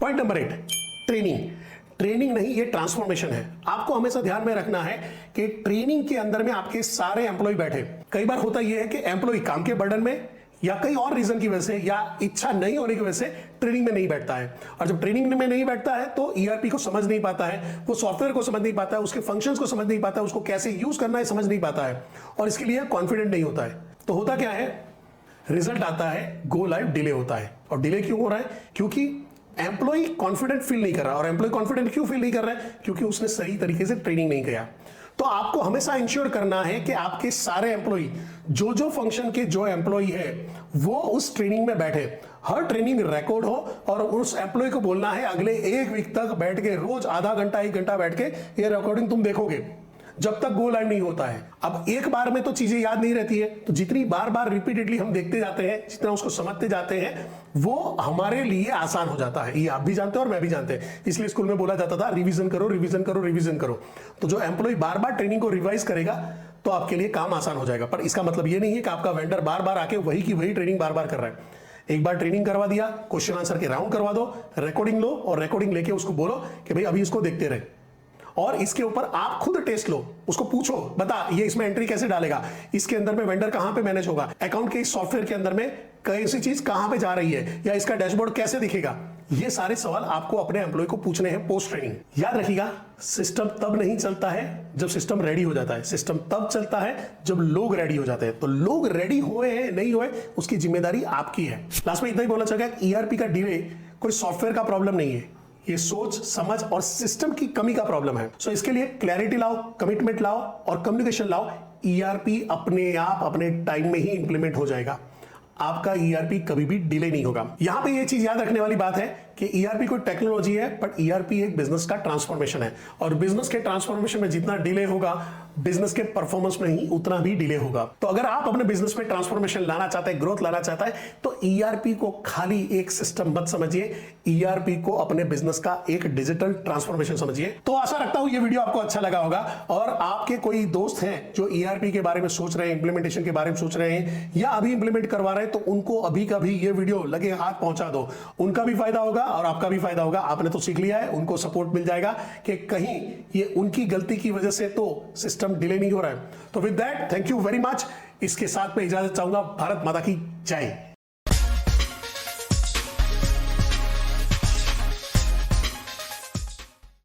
Point number 8, training. Training नहीं, ये transformation है। आपको हमेशा ध्यान में रखना है कि ट्रेनिंग के अंदर में आपके सारे एम्प्लॉय बैठे। कई बार होता यह है कि एम्प्लॉय काम के बर्डन में या कई और रीजन की वजह से या इच्छा नहीं होने की वजह से ट्रेनिंग में नहीं बैठता है, और जब ट्रेनिंग में नहीं बैठता है तो ईआरपी को समझ नहीं पाता है, वो सॉफ्टवेयर को समझ नहीं पाता है, उसके फंक्शंस को समझ नहीं पाता है, उसको कैसे यूज करना है समझ नहीं पाता है, और इसके लिए कॉन्फिडेंट नहीं होता है। तो होता क्या है, रिजल्ट आता है, गो लाइव डिले होता है। और डिले क्यों हो रहा है? क्योंकि एम्प्लॉय कॉन्फिडेंट फील नहीं कर रहा। और एम्प्लॉय कॉन्फिडेंट क्यों फील नहीं कर रहा है? क्योंकि उसने सही तरीके से ट्रेनिंग नहीं किया। तो आपको हमेशा इंश्योर करना है कि आपके सारे एम्प्लॉय, जो जो फंक्शन के जो एम्प्लॉय है, वो उस ट्रेनिंग में बैठे, हर ट्रेनिंग रिकॉर्ड हो, और उस एम्प्लॉय को बोलना है अगले 1 वीक तक बैठ के, रोज आधा घंटा 1 घंटा बैठ के ये रिकॉर्डिंग तुम देखोगे जब तक गो लाइव नहीं होता है। अब एक बार में तो चीजें याद नहीं रहती है, तो जितनी बार बार रिपीटेडली हम देखते जाते हैं, जितना उसको समझते जाते हैं, वो हमारे लिए आसान हो जाता है। ये आप भी जानते हो और मैं भी जानते हैं। इसलिए स्कूल में बोला जाता था रिवीजन करो, रिवीजन करो, रिवीजन करो। तो जो एम्प्लॉय बार बार ट्रेनिंग को रिवाइज करेगा तो आपके लिए काम आसान हो जाएगा। पर इसका मतलब ये नहीं है कि आपका वेंडर बार बार आके वही की वही ट्रेनिंग बार बार कर रहा है। एक बार ट्रेनिंग करवा दिया, क्वेश्चन आंसर के राउंड करवा दो, रिकॉर्डिंग लो, और रिकॉर्डिंग लेके उसको बोलो कि भाई अभी इसको देखते रहे, और इसके ऊपर आप खुद टेस्ट लो, उसको पूछो, बता ये इसमें एंट्री कैसे डालेगा, इसके अंदर में वेंडर कहां पे मैनेज होगा, अकाउंट के इस सॉफ्टवेयर के अंदर में कैसी चीज कहां पे जा रही है, या इसका डैशबोर्ड कैसे दिखेगा। ये सारे सवाल आपको अपने एम्प्लॉय को पूछने हैं पोस्ट ट्रेनिंग। याद रखिएगा, सिस्टम तब नहीं चलता है जब सिस्टम रेडी हो जाता है, सिस्टम तब चलता है जब लोग रेडी हो जाते हैं। तो लोग रेडी हुए हैं नहीं हुए, उसकी जिम्मेदारी आपकी है। लास्ट में इतना ही बोलना चाहेगा, ईआरपी का डिले कोई सॉफ्टवेयर का प्रॉब्लम नहीं है, ये सोच समझ और सिस्टम की कमी का प्रॉब्लम है। सो इसके लिए क्लैरिटी लाओ, कमिटमेंट लाओ और कम्युनिकेशन लाओ। ईआरपी अपने आप अपने टाइम में ही इंप्लीमेंट हो जाएगा, आपका ईआरपी कभी भी डिले नहीं होगा। यहां पे ये चीज याद रखने वाली बात है कि ईआरपी कोई टेक्नोलॉजी है, बट ईआरपी एक बिजनेस का ट्रांसफॉर्मेशन है, और बिजनेस के ट्रांसफॉर्मेशन में जितना डिले होगा, बिजनेस के परफॉर्मेंस में ही उतना भी डिले होगा। तो अगर आप अपने बिजनेस में ट्रांसफॉर्मेशन लाना चाहते हैं, ग्रोथ लाना चाहता है, तो ईआरपी को खाली एक सिस्टम मत समझिए, ईआरपी को अपने बिजनेस का एक डिजिटल ट्रांसफॉर्मेशन समझिए। तो आशा रखता हूं ये वीडियो आपको अच्छा लगा होगा, और आपके कोई दोस्त हैं जो ईआरपी के बारे में सोच रहे हैं, इंप्लीमेंटेशन के बारे में सोच रहे हैं, या अभी इंप्लीमेंट करवा रहे हैं, तो उनको अभी का भी ये वीडियो लगे हाथ पहुंचा दो। उनका भी फायदा होगा और आपका भी फायदा होगा। आपने तो सीख लिया है, उनको सपोर्ट मिल जाएगा कि कहीं ये उनकी गलती की वजह से तो सिस्टम डिले नहीं हो रहा है। तो with that, thank you very much. इसके साथ मैं इजाजत चाहूंगा। भारत माता की जय।